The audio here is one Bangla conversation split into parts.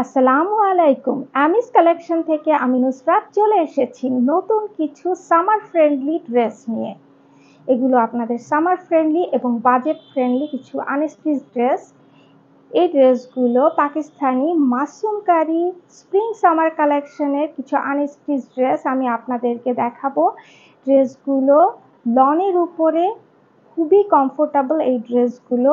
আসসালামু আলাইকুম। আমিস কালেকশন থেকে আমি নুসরাত চলে এসেছি নতুন কিছু সামার ফ্রেন্ডলি ড্রেস নিয়ে। এগুলো আপনাদের সামার ফ্রেন্ডলি এবং বাজেট ফ্রেন্ডলি কিছু আনস্টিচ ড্রেস। এই ড্রেসগুলো পাকিস্তানি মাসুমকারী স্প্রিং সামার কালেকশনের কিছু আনস্টিচ ড্রেস আমি আপনাদেরকে দেখাবো। ড্রেসগুলো লনের উপরে খুবই কমফোর্টেবল এই ড্রেসগুলো,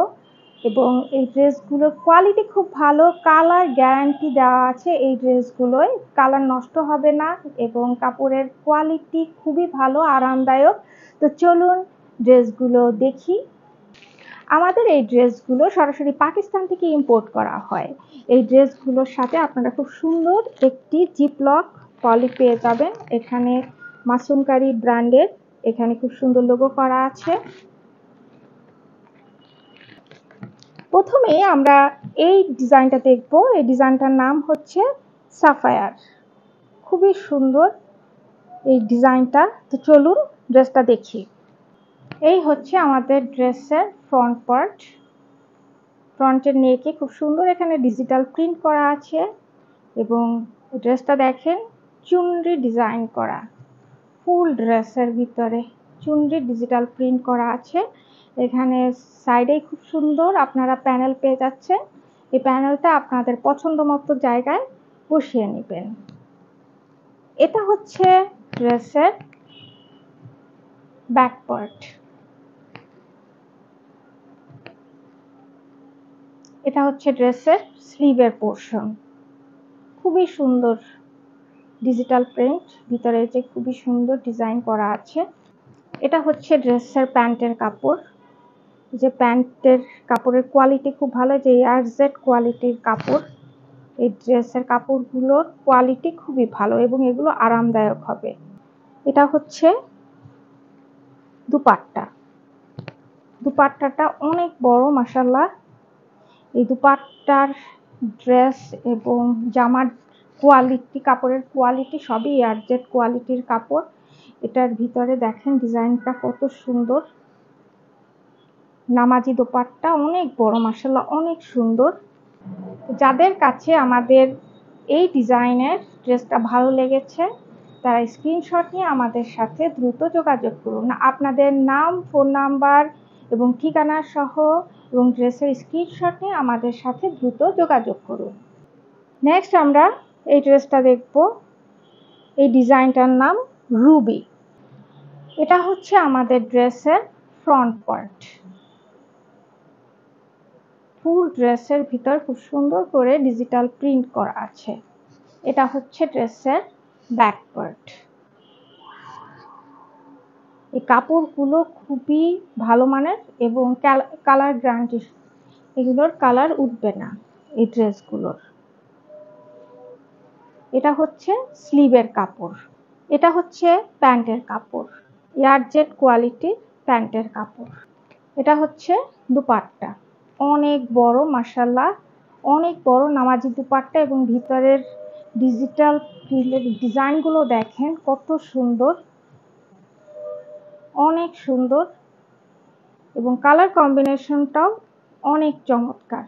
এবং এই ড্রেসগুলোর কোয়ালিটি খুব ভালো। কালার গ্যারান্টি দেওয়া আছে এই ড্রেসগুলোয়, কালার নষ্ট হবে না এবং কাপড়ের কোয়ালিটি খুবই ভালো, আরামদায়ক। তো চলুন ড্রেসগুলো দেখি। আমাদের এই ড্রেসগুলো সরাসরি পাকিস্তান থেকে ইম্পোর্ট করা হয়। এই ড্রেসগুলোর সাথে আপনারা খুব সুন্দর একটি জিপলক পলি পেয়ে যাবেন। এখানে মাসুমকারী ব্র্যান্ডের এখানে খুব সুন্দর লোগো করা আছে। প্রথমে আমরা এই ডিজাইনটা দেখব। এই ডিজাইনটার নাম হচ্ছে সাফায়ার। খুবই সুন্দর এই ডিজাইনটা। তো চলুন ড্রেসটা দেখি। এই হচ্ছে আমাদের ড্রেসের ফ্রন্ট পার্ট। ফ্রন্টের নেকে খুব সুন্দর এখানে ডিজিটাল প্রিন্ট করা আছে, এবং ড্রেসটা দেখেন চুনরি ডিজাইন করা। ফুল ড্রেসের ভিতরে চুনরি ডিজিটাল প্রিন্ট করা আছে। এখানে সাইডে খুব সুন্দর আপনারা প্যানেল পেয়ে যাচ্ছেন। এই প্যানেলটা আপনাদের পছন্দ মতো জায়গায় বসিয়ে নেবেন। এটা হচ্ছে ড্রেসের ব্যাক পার্ট। এটা হচ্ছে ড্রেসের স্লিভের পোর্শন। খুবই সুন্দর ডিজিটাল প্রিন্ট, ভিতরে যে খুবই সুন্দর ডিজাইন করা আছে। এটা হচ্ছে ড্রেসের প্যান্টের কাপড়। যে প্যান্টের কাপড়ের কোয়ালিটি খুব ভালো, যে এয়ারজেড কোয়ালিটির কাপড়। এই ড্রেসের কাপড়গুলোর কোয়ালিটি খুবই ভালো এবং এগুলো আরামদায়ক হবে। এটা হচ্ছে দুপাট্টা। দুপাট্টাটা অনেক বড় মাশাআল্লাহ। এই দুপাট্টার ড্রেস এবং জামার কোয়ালিটি, কাপড়ের কোয়ালিটি সবই এয়ারজেড কোয়ালিটির কাপড়। এটার ভিতরে দেখেন ডিজাইনটা কত সুন্দর। নামাজি দোপাট্টা অনেক বড় মাশাআল্লাহ, অনেক সুন্দর। যাদের কাছে আমাদের এই ডিজাইনের ড্রেসটা ভালো লেগেছে তারা স্ক্রিনশট নিয়ে আমাদের সাথে দ্রুত যোগাযোগ করুন। আপনাদের নাম, ফোন নাম্বার এবং ঠিকানা সহ এবং ড্রেসের স্ক্রিনশট নিয়ে আমাদের সাথে দ্রুত যোগাযোগ করুন। নেক্সট আমরা এই ড্রেসটা দেখব। এই ডিজাইনটার নাম রুবি। এটা হচ্ছে আমাদের ড্রেসের ফ্রন্ট পার্ট। ফুল ড্রেসের ভিতর খুব সুন্দর করে ডিজিটাল প্রিন্ট করা আছে। এটা হচ্ছে ড্রেসের ব্যাক পার্ট। এই কাপড়গুলো খুবই ভালো মানের এবং কালার গ্যারান্টি, এগুলোর কালার উঠবে না এই ড্রেসগুলোর। এটা হচ্ছে স্লিভের কাপড়। এটা হচ্ছে প্যান্টের কাপড়, এয়ারজেড কোয়ালিটির প্যান্টের কাপড়। এটা হচ্ছে দুপাট্টা, অনেক বড় মাশাআল্লাহ, অনেক বড় নামাজি দুপাট্টা, এবং ভিতরের ডিজিটাল ডিজাইনগুলো দেখেন কত সুন্দর, অনেক সুন্দর, এবং কালার কম্বিনেশনটাও অনেক চমৎকার।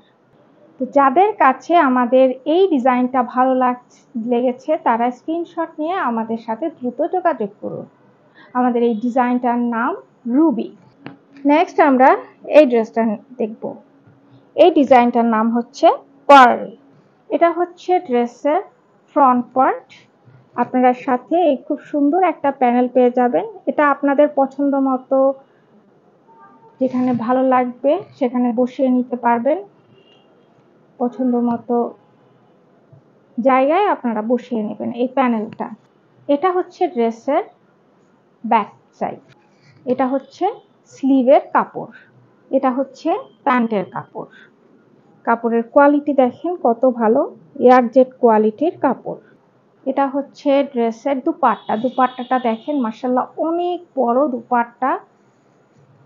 তো যাদের কাছে আমাদের এই ডিজাইনটা ভালো লেগেছে তারা স্ক্রিনশট নিয়ে আমাদের সাথে দ্রুত যোগাযোগ করুন। আমাদের এই ডিজাইনটার নাম রুবি। নেক্সট আমরা এই ড্রেসটা দেখব। এই ডিজাইনটার নাম হচ্ছে পার্ল। এটা হচ্ছে ড্রেসের ফ্রন্ট পার্ট। আপনারা সাথে এই খুব সুন্দর একটা প্যানেল পেয়ে যাবেন। এটা আপনাদের পছন্দ মতো যেখানে ভালো লাগবে সেখানে বসিয়ে নিতে পারবেন। পছন্দ মতো জায়গায় আপনারা বসিয়ে নেবেন এই প্যানেলটা। এটা হচ্ছে ড্রেসের ব্যাক সাইড। এটা হচ্ছে স্লিভের কাপড়। এটা হচ্ছে প্যান্টের কাপড়। কাপড়ের কোয়ালিটি দেখেন কত ভালো, এয়ারজেড কোয়ালিটির কাপড়। এটা হচ্ছে ড্রেসের দুপাট্টা। দুপাট্টাটা দেখেন মাশাআল্লাহ, অনেক বড় দুপাট্টা,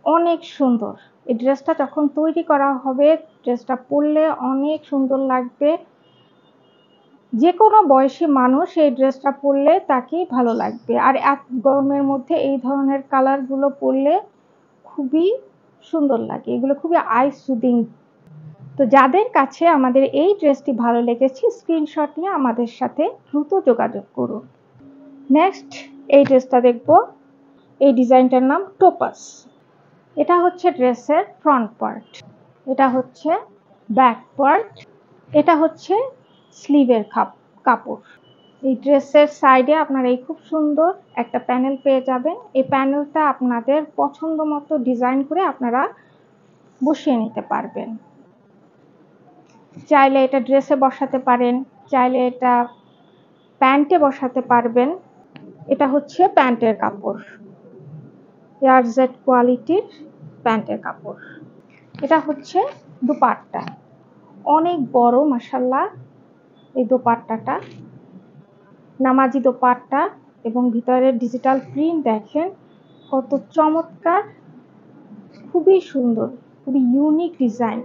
অনেক সুন্দর। এই ড্রেসটা যখন তৈরি করা হবে ড্রেসটা পরলে অনেক সুন্দর লাগবে। যে কোনো বয়সী মানুষ এই ড্রেসটা পরলে তাকেই ভালো লাগবে। আর গরমের মধ্যে এই ধরনের কালারগুলো পরলে খুবই সুন্দর লাগে, এগুলো খুবই আই সুদিং। তো তো যাদের কাছে আমাদের এই ড্রেসটি ভালো লেগেছে স্ক্রিনশট নিয়ে আমাদের সাথে দ্রুত যোগাযোগ করুন। নেক্সট এই ড্রেসটা দেখব। এই ডিজাইনটার নাম টোপাস। এটা হচ্ছে ড্রেসের ফ্রন্ট পার্ট, এটা হচ্ছে ব্যাক পার্ট, এটা হচ্ছে স্লিভের কাপড়। এই ড্রেসের সাইডে আপনারা এই খুব সুন্দর একটা প্যানেল পেয়ে যাবেন। এই প্যানেলটা আপনাদের পছন্দ মতো ডিজাইন করে আপনারা বসিয়ে নিতে পারবেন। চাইলে এটা ড্রেসে বসাতে পারেন, চাইলে এটা প্যান্টে বসাতে পারবেন। এটা হচ্ছে প্যান্টের কাপড়, এয়ারজেড কোয়ালিটির প্যান্টের কাপড়। এটা হচ্ছে দুপাট্টা, অনেক বড় মাশাআল্লাহ। এই দোপাট্টাটা নামাজি দোপাট্টা এবং ভিতরের ডিজিটাল প্রিন্ট দেখেন কত চমৎকার, খুবই সুন্দর, খুবই ইউনিক ডিজাইন।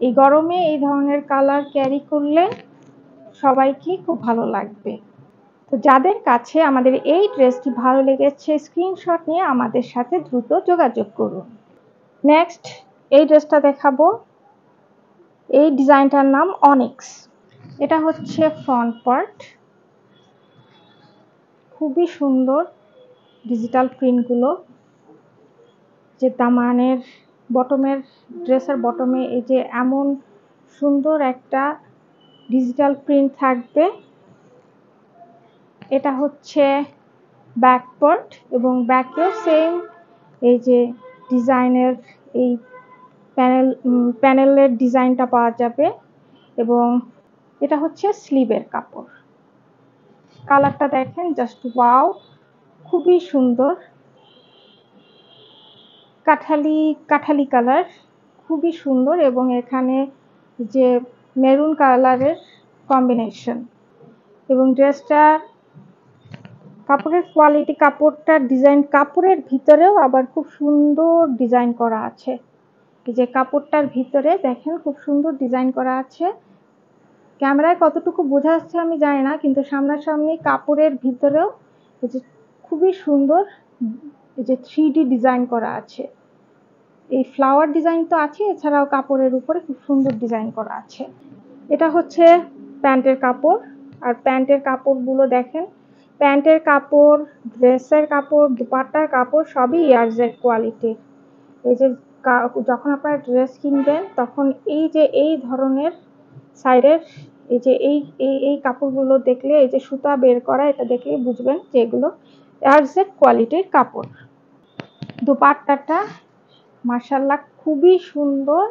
এই গরমে এই ধরনের কালার ক্যারি করলে সবাইকে খুব ভালো লাগবে। তো যাদের কাছে আমাদের এই ড্রেসটি ভালো লেগেছে স্ক্রিনশট নিয়ে আমাদের সাথে দ্রুত যোগাযোগ করুন। নেক্সট এই ড্রেসটা দেখাবো। এই ডিজাইনটার নাম অনিক্স। এটা হচ্ছে ফ্রন্ট পার্ট, খুবই সুন্দর ডিজিটাল প্রিন্টগুলো। যে দামানের বটমের ড্রেসের বটমে এই যে এমন সুন্দর একটা ডিজিটাল প্রিন্ট থাকবে। এটা হচ্ছে ব্যাক পার্ট এবং ব্যাকেও সেম এই যে ডিজাইনের এই প্যানেলের ডিজাইনটা পাওয়া যাবে এবং এটা হচ্ছে স্লিভের কাপড়। কালারটা দেখেন জাস্ট ওয়াও, খুবই সুন্দর, কাঠালি কালার, খুবই সুন্দর। এবং এখানে যে মেরুন কালারের কম্বিনেশন এবং ড্রেসটার কাপড়ের কোয়ালিটি, কাপড়টার ডিজাইন, কাপড়ের ভিতরেও আবার খুব সুন্দর ডিজাইন করা আছে। এই যে কাপড়টার ভিতরে দেখেন খুব সুন্দর ডিজাইন করা আছে। ক্যামেরায় কতটুকু বোঝা যাচ্ছে আমি জানি না, কিন্তু সামনাসামনি কাপড়ের ভিতরেও এই যে খুবই সুন্দর এই যে 3D ডিজাইন করা আছে। এই ফ্লাওয়ার ডিজাইন তো আছে, এছাড়াও কাপড়ের উপরে খুব সুন্দর ডিজাইন করা আছে। এটা হচ্ছে প্যান্টের কাপড়। আর প্যান্টের কাপড়গুলো দেখেন, প্যান্টের কাপড়, ড্রেসের কাপড়, দুপাট্টার কাপড় সবই এয়ারজেড কোয়ালিটির। এই যে যখন আপনারা ড্রেস কিনবেন তখন এই যে এই ধরনের সাইডের এই যে এই কাপড়গুলো দেখলে, এই যে সুতা বের করা, এটা দেখলে বুঝবেন যে এগুলো এয়ারজেড কোয়ালিটির কাপড়। দুপাট্টাটা মাশাআল্লাহ খুবই সুন্দর,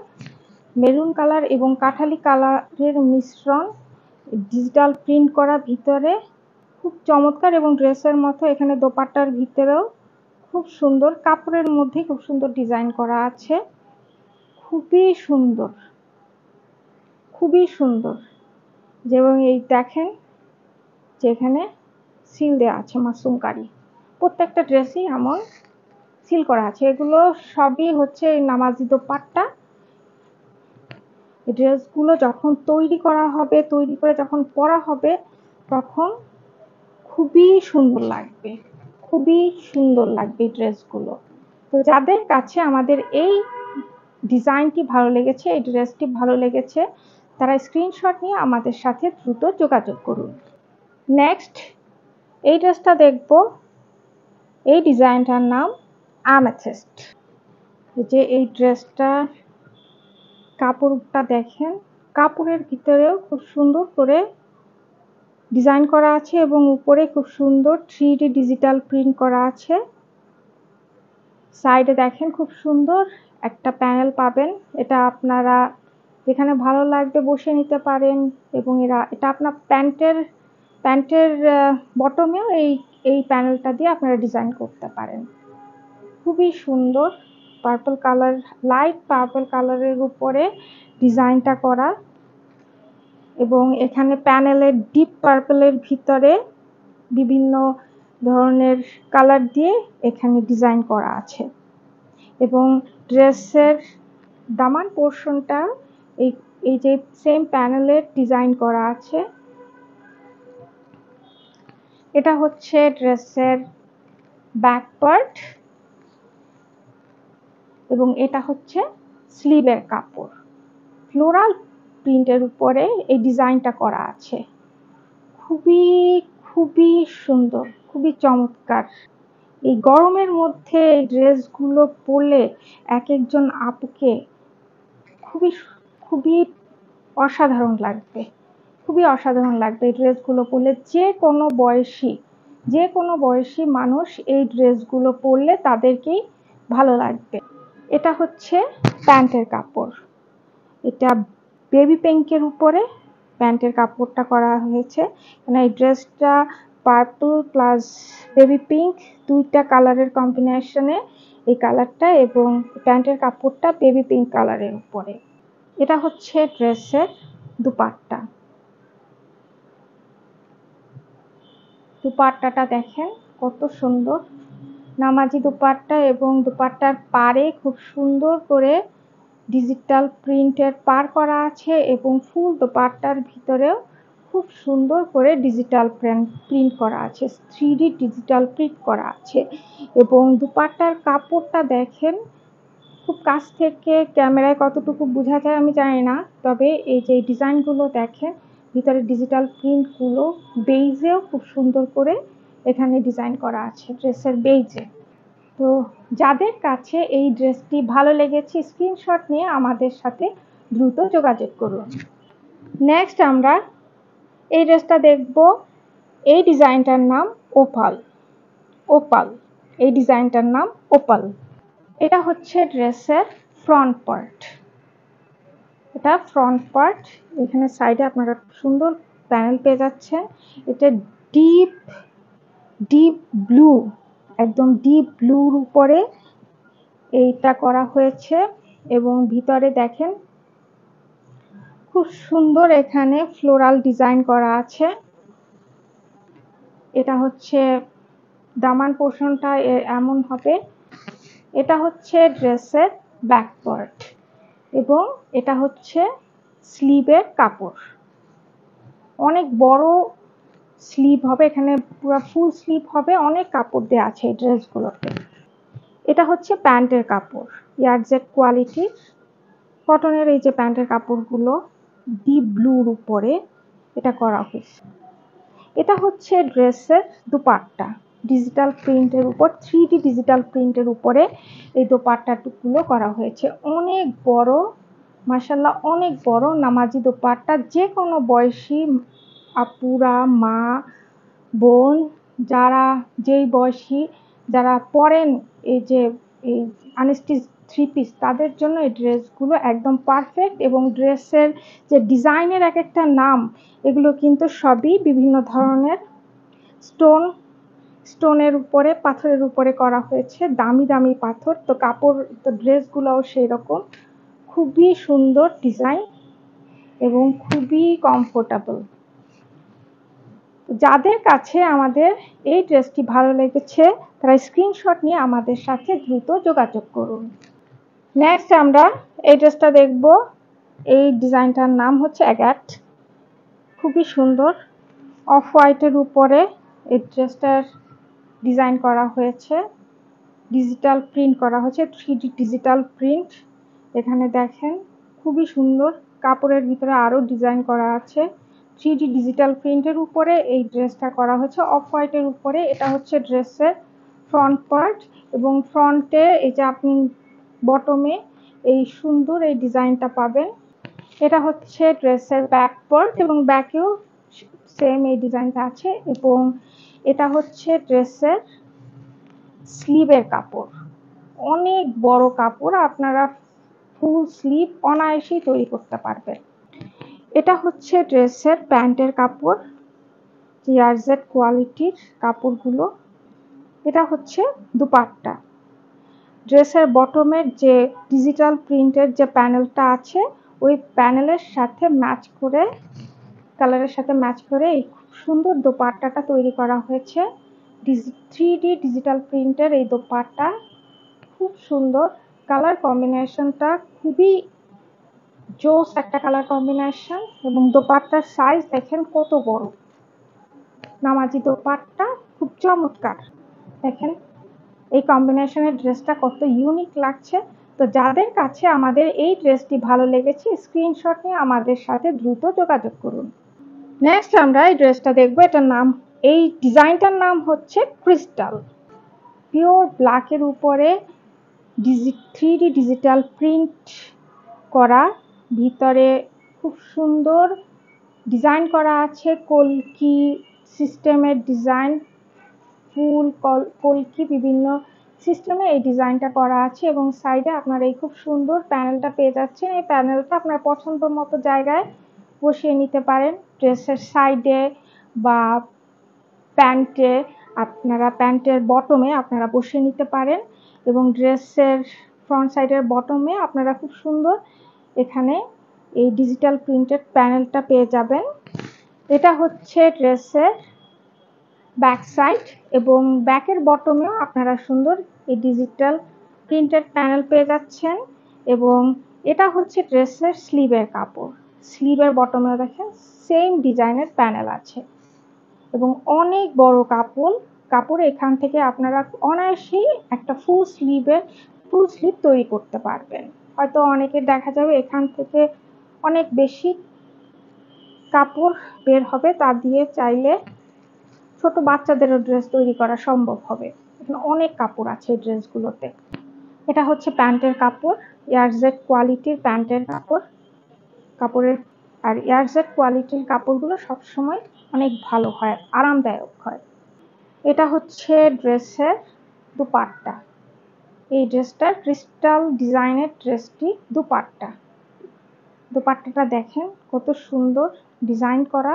মেরুন কালার এবং কাঠালি কালারের মিশ্রণ, ডিজিটাল প্রিন্ট করা ভিতরে, খুব চমৎকার। এবং ড্রেসের মতো এখানে দোপাট্টার ভিতরেও খুব সুন্দর, কাপড়ের মধ্যে খুব সুন্দর ডিজাইন করা আছে, খুবই সুন্দর, খুবই সুন্দর। এবং এই দেখেন যে এখানে সিল দেওয়া আছে মাসুমকারি, প্রত্যেকটা ড্রেসই এমন সিল করা আছে। এগুলো সবই হচ্ছে নামাজি দোপাট্টা। এই ড্রেসগুলো যখন তৈরি করা হবে, তৈরি করে যখন পরা হবে তখন খুবই সুন্দর লাগবে, খুবই সুন্দর লাগবে এই ড্রেসগুলো। তো যাদের কাছে আমাদের এই ডিজাইনটি ভালো লেগেছে, এই ড্রেসটি ভালো লেগেছে, তারা স্ক্রিনশট নিয়ে আমাদের সাথে দ্রুত যোগাযোগ করুন। নেক্সট এই ড্রেসটা দেখব। এই ডিজাইনটার নাম অ্যামেথিস্ট। যে এই ড্রেসটার কাপড়টা দেখেন, কাপড়ের ভিতরেও খুব সুন্দর করে ডিজাইন করা আছে এবং উপরে খুব সুন্দর 3D ডিজিটাল প্রিন্ট করা আছে। সাইডে দেখেন খুব সুন্দর একটা প্যানেল পাবেন, এটা আপনারা যেখানে ভালো লাগবে বসে নিতে পারেন। এবং এটা আপনার প্যান্টের বটমেও এই প্যানেলটা দিয়ে আপনারা ডিজাইন করতে পারেন। খুবই সুন্দর, পার্পল কালার, লাইট পার্পল কালারের উপরে ডিজাইনটা করা এবং এখানে প্যানেলের ডিপ পার্পলের ভিতরে বিভিন্ন ধরনের কালার দিয়ে এখানে ডিজাইন করা আছে। এবং ড্রেসের দামান পোর্শনটা এই যে সেম প্যানেলের ডিজাইন করা আছে। এটা হচ্ছে ড্রেসের ব্যাক পার্ট এবং এটা হচ্ছে স্লিভের কাপড়। ফ্লোরাল প্রিন্টের উপরে এই ডিজাইনটা করা আছে। খুবই খুবই সুন্দর, খুবই চমৎকার। এই গরমের মধ্যে এই ড্রেসগুলো পরলে এক একজন আপুকে খুবই খুবই অসাধারণ লাগবে, খুবই অসাধারণ লাগবে এই ড্রেসগুলো পরলে। যে কোনো বয়সী মানুষ এই ড্রেসগুলো পরলে তাদেরকেই ভালো লাগবে। এটা হচ্ছে প্যান্টের কাপড়। এটা বেবি পিঙ্কের উপরে প্যান্টের কাপড়টা করা হয়েছে। মানে এই ড্রেসটা পার্পল প্লাস বেবি পিঙ্ক দুইটা কালারের কম্বিনেশনে এই কালারটা, এবং প্যান্টের কাপড়টা বেবি পিঙ্ক কালারের উপরে। এটা হচ্ছে ড্রেসের দুপাট্টা। দুপাট্টাটা দেখেন কত সুন্দর, নামাজি দুপাট্টা, এবং দুপাট্টার পাড়ে খুব সুন্দর করে ডিজিটাল প্রিন্টের পার করা আছে, এবং ফুল দুপাট্টার ভিতরেও খুব সুন্দর করে ডিজিটাল প্রিন্ট করা আছে, 3D ডিজিটাল প্রিন্ট করা আছে। এবং দুপাট্টার কাপড়টা দেখেন, খুব কাছ থেকে ক্যামেরায় কতটুকু বোঝা যায় আমি জানি না, তবে এই যে ডিজাইনগুলো দেখেন, ভিতরে ডিজিটাল প্রিন্টগুলো বেইজেও খুব সুন্দর করে এখানে ডিজাইন করা আছে, ড্রেসের বেইজে। তো যাদের কাছে এই ড্রেসটি ভালো লেগেছে স্ক্রিনশট নিয়ে আমাদের সাথে দ্রুত যোগাযোগ করুন। নেক্সট আমরা এই ড্রেসটা দেখব। এই ডিজাইনটার নাম ওপাল। এই ডিজাইনটার নাম ওপাল। এটা হচ্ছে ড্রেসের ফ্রন্ট পার্ট। এটা ফ্রন্ট পার্ট। এখানে সাইডে আপনারা সুন্দর প্যানেল পেয়ে যাচ্ছেন। এটা ডিপ ব্লু, একদম ডিপ ব্লুর উপরে এইটা করা হয়েছে, এবং ভিতরে দেখেন খুব সুন্দর এখানে ফ্লোরাল ডিজাইন করা আছে। এটা হচ্ছে দামান পোর্শনটা এমন হবে। এটা হচ্ছে ড্রেসের ব্যাক পার্ট, এবং এটা হচ্ছে স্লিভের কাপড়। অনেক বড় স্লিভ হবে, এখানে পুরো ফুল স্লিভ হবে, অনেক কাপড় দেওয়া আছে এই ড্রেসগুলোতে। এটা হচ্ছে প্যান্টের কাপড়, ইয়ারজেট কোয়ালিটির কটনের এই যে প্যান্টের কাপড়গুলো ডিপ ব্লুর উপরে এটা করা হয়েছে। এটা হচ্ছে ড্রেসের দুপাট্টা, ডিজিটাল প্রিন্টের উপর 3D ডিজিটাল প্রিন্টের উপরে এই দোপাট্টাগুলো করা হয়েছে। অনেক বড়, মাশাআল্লাহ অনেক বড় নামাজি দোপাট্টা। যে কোনো বয়সী আপুরা, মা, বোন, যারা যেই বয়সী যারা পরেন এই যে এই আনস্টিচ 3 পিস, তাদের জন্য এই ড্রেসগুলো একদম পারফেক্ট। এবং ড্রেসের যে ডিজাইনের এক একটা নাম, এগুলো কিন্তু সবই বিভিন্ন ধরনের স্টোনের উপরে, পাথরের উপরে করা হয়েছে, দামি দামি পাথর। তো কাপড়, তো ড্রেসগুলোও সেই রকম, খুবই সুন্দর ডিজাইন এবং খুবই কমফোর্টেবল। যাদের কাছে আমাদের এই ড্রেসটি ভালো লেগেছে তারা স্ক্রিনশট নিয়ে আমাদের সাথে দ্রুত যোগাযোগ করুন। নেক্সট আমরা এই ড্রেসটা দেখব। এই ডিজাইনটার নাম হচ্ছে অ্যাগাট। খুবই সুন্দর, অফ হোয়াইটের উপরে এই ড্রেসটার ডিজাইন করা হয়েছে, ডিজিটাল প্রিন্ট করা হয়েছে, 3D ডিজিটাল প্রিন্ট। এখানে দেখেন খুবই সুন্দর, কাপড়ের ভিতরে আরও ডিজাইন করা আছে। 3D ডিজিটাল প্রিন্টের উপরে এই ড্রেসটা করা হয়েছে, অফ হোয়াইটের উপরে। এটা হচ্ছে ড্রেসের ফ্রন্ট পার্ট, এবং ফ্রন্টে এই যে আপনি বটমে এই সুন্দর এই ডিজাইনটা পাবেন। এটা হচ্ছে ড্রেসের ব্যাক পার্ট, এবং ব্যাকেও সেম এই ডিজাইনটা আছে। এবং এটা হচ্ছে ড্রেসের স্লিভের কাপড়। অনেক বড় কাপড়, আপনারা ফুল স্লিভ অনায়াসেই তৈরি করতে পারবেন। এটা হচ্ছে ড্রেসের প্যান্টের কাপড়, ইয়ারজেট কোয়ালিটির কাপড়গুলো। এটা হচ্ছে দুপাট্টা। ড্রেসের বটমের যে ডিজিটাল প্রিন্টের যে প্যানেলটা আছে, ওই প্যানেলের সাথে ম্যাচ করে, কালারের সাথে ম্যাচ করে এই সুন্দর দোপাট্টাটা তৈরি করা হয়েছে। 3D ডিজিটাল প্রিন্টের এই দোপাট্টা খুব সুন্দর, কালার কম্বিনেশনটা খুবই জোস একটা কালার কম্বিনেশন। এবং দোপাট্টার সাইজ দেখেন কত বড়, নামাজি দোপাট্টা, খুব চমৎকার। দেখেন এই কম্বিনেশনের ড্রেসটা কত ইউনিক লাগছে। তো যাদের কাছে আমাদের এই ড্রেসটি ভালো লেগেছে স্ক্রিনশট নিয়ে আমাদের সাথে দ্রুত যোগাযোগ করুন। নেক্সট আমরা এই ড্রেসটা দেখবো। এই ডিজাইনটার নাম হচ্ছে ক্রিস্টাল। পিওর ব্ল্যাকের উপরে 3D ডিজিটাল প্রিন্ট করা, ভিতরে খুব সুন্দর ডিজাইন করা আছে, কলকি সিস্টেমের ডিজাইন, ফুল কলকি বিভিন্ন সিস্টেমে এই ডিজাইনটা করা আছে এবং সাইডে আপনারা এই খুব সুন্দর প্যানেলটা পেয়ে যাচ্ছেন। এই প্যানেলটা আপনার পছন্দ মতো জায়গায় বসিয়ে নিতে পারেন, ড্রেসের সাইডে বা প্যান্টে, প্যান্টের বটমে আপনারা বসিয়ে নিতে পারেন এবং ড্রেসের ফ্রন্ট সাইডের বটমে আপনারা খুব সুন্দর এখানে এই ডিজিটাল প্রিন্টেড প্যানেলটা পেয়ে যাবেন। এটা হচ্ছে ড্রেসের ব্যাক সাইড এবং ব্যাকের বটমেও আপনারা সুন্দর এই ডিজিটাল প্রিন্টেড প্যানেল পেয়ে যাচ্ছেন এবং এটা হচ্ছে ড্রেসের স্লিভের কাপড়। স্লিভের বটমেও দেখেন সেম ডিজাইনের প্যানেল আছে এবং অনেক বড় কাপড় এখান থেকে আপনারা অনায়াসেই একটা ফুল স্লিভ তৈরি করতে পারবেন। হয়তো অনেকের দেখা যাবে এখান থেকে অনেক বেশি কাপড় বের হবে, তা দিয়ে চাইলে ছোট বাচ্চাদেরও ড্রেস তৈরি করা সম্ভব হবে। এখানে অনেক কাপড় আছে এই ড্রেসগুলোতে। এটা হচ্ছে প্যান্টের কাপড়, এয়ারজেট কোয়ালিটির প্যান্টের কাপড়ের আর এয়ারজেট কোয়ালিটির কাপড়গুলো সবসময় অনেক ভালো হয়, আরামদায়ক হয়। এটা হচ্ছে ড্রেসের দুপাট্টা। এই ড্রেসটার ক্রিস্টাল ডিজাইনের ড্রেসটি দুপাট্টাটা দেখেন কত সুন্দর ডিজাইন করা,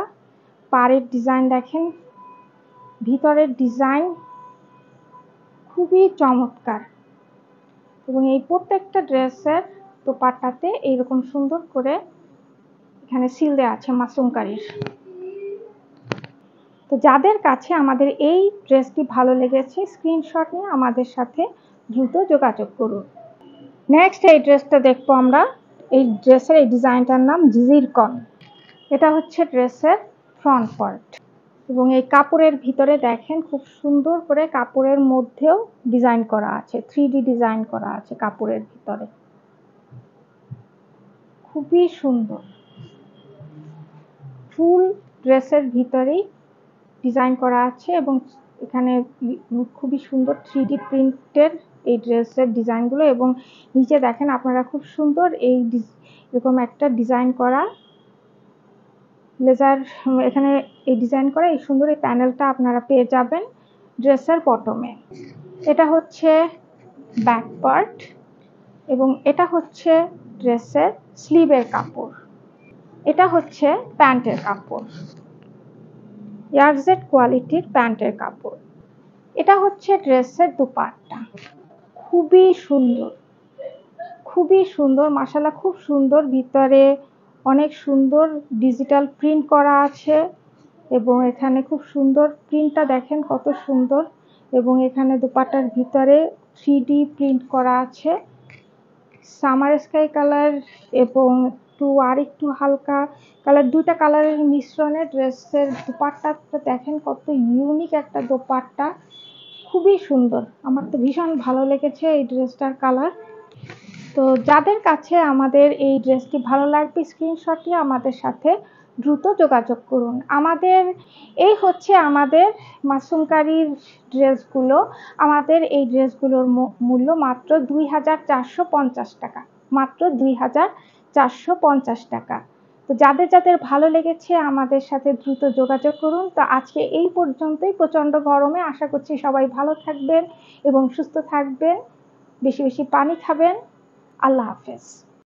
পাড়ের ডিজাইন দেখেন, ভিতরের ডিজাইন খুবই চমৎকার এবং এই প্রত্যেকটা ড্রেসের দোপাট্টাতে এইরকম সুন্দর করে এখানে সিল দেওয়া আছে মাসুমকারীর। তো যাদের কাছে আমাদের এই ড্রেসটি ভালো লেগেছে স্ক্রিনশট নিয়ে আমাদের সাথে দ্রুত যোগাযোগ করুন। নেক্সট এই ড্রেসটা দেখবো আমরা। এই ড্রেসের এই ডিজাইনটার নাম জিরকন। এটা হচ্ছে ড্রেসের ফ্রন্ট পার্ট এবং এই কাপড়ের ভিতরে দেখেন খুব সুন্দর করে কাপড়ের মধ্যেও ডিজাইন করা আছে, 3D ডিজাইন করা আছে কাপড়ের ভিতরে, খুবই সুন্দর। ফুল ড্রেসের ভিতরেই ডিজাইন করা আছে এবং এখানে খুবই সুন্দর 3D প্রিন্টের এই ড্রেসের ডিজাইনগুলো এবং নিচে দেখেন আপনারা খুব সুন্দর এরকম একটা ডিজাইন করা লেজার, এখানে এই ডিজাইন করা এই সুন্দর এই প্যানেলটা আপনারা পেয়ে যাবেন ড্রেসের বটমে। এটা হচ্ছে ব্যাক পার্ট এবং এটা হচ্ছে ড্রেসের স্লিভের কাপড়। এটা হচ্ছে প্যান্টের কাপড়, এয়ারজেট কোয়ালিটির প্যান্টের কাপড়। এটা হচ্ছে ড্রেসের দুপাট্টা, খুবই সুন্দর মাশাআল্লাহ, খুব সুন্দর। ভিতরে অনেক সুন্দর ডিজিটাল প্রিন্ট করা আছে এবং এখানে খুব সুন্দর প্রিন্টটা দেখেন কত সুন্দর এবং এখানে দুপাট্টার ভিতরে 3D প্রিন্ট করা আছে। সামার স্কাই কালার এবং আরেকটু হালকা কালার, দুইটা কালারের মিশ্রণে ড্রেসের দুপাট্টাটা দেখেন কত ইউনিক একটা দোপাট্টা, খুবই সুন্দর। আমার তো ভীষণ ভালো লেগেছে এই ড্রেসটার কালার। তো যাদের কাছে আমাদের এই ড্রেসটি ভালো লাগবে স্ক্রিনশটটি আমাদের সাথে দ্রুত যোগাযোগ করুন। এই হচ্ছে আমাদের মাসুমকারীর ড্রেসগুলো। আমাদের এই ড্রেসগুলোর মূল্য মাত্র 2450 টাকা, মাত্র 2450 টাকা। তো যাদের ভালো লেগেছে আমাদের সাথে দ্রুত যোগাযোগ করুন। তো আজকে এই পর্যন্তই। প্রচণ্ড গরমে আশা করছি সবাই ভালো থাকবেন এবং সুস্থ থাকবেন, বেশি বেশি পানি খাবেন। আল্লাহ হাফেজ।